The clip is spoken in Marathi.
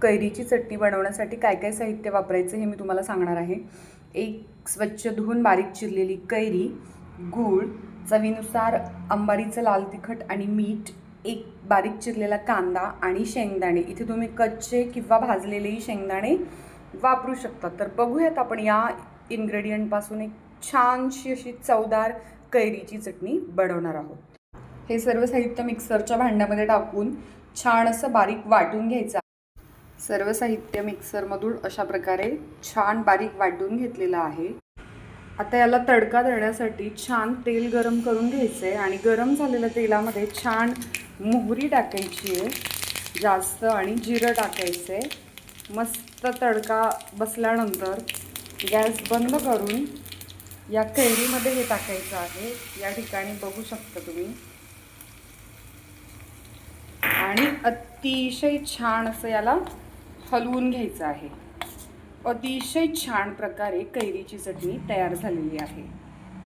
कैरीची चटणी बनवण्यासाठी काय काय साहित्य वापरायचं हे मी तुम्हाला सांगणार आहे। एक स्वच्छ धुवून बारीक चिरलेली कैरी, गूळ, चवीनुसार अंबारीचं लाल तिखट आणि मीठ, एक बारीक चिरलेला कांदा आणि शेंगदाणे। इथे तुम्ही कच्चे किंवा भाजलेलेही शेंगदाणे वापरू शकता। तर बघूयात आपण या इन्ग्रेडियंटपासून एक छानशी अशी चवदार कैरीची चटणी बनवणार आहोत। हे सर्व साहित्य मिक्सरच्या भांड्यामध्ये टाकून छान असं बारीक वाटून घ्यायचं। सर्व साहित्य मिक्सरमधून अशा प्रकारे छान बारीक वाटून घेतलेलं आहे। आता याला तडका देण्यासाठी छान तेल गरम करून घ्यायचं आहे आणि गरम झालेल्या तेलामध्ये छान मोहरी टाकायची आहे जास्त आणि जिरं टाकायचं आहे। मस्त तडका बसल्यानंतर गॅस बंद करून या कैरीमध्ये हे टाकायचं आहे। या ठिकाणी बघू शकता तुम्ही आणि अतिशय छान असं याला हलवून घ्यायचं आहे। अतिशय छान प्रकारे कैरीची चटणी तयार झालेली आहे।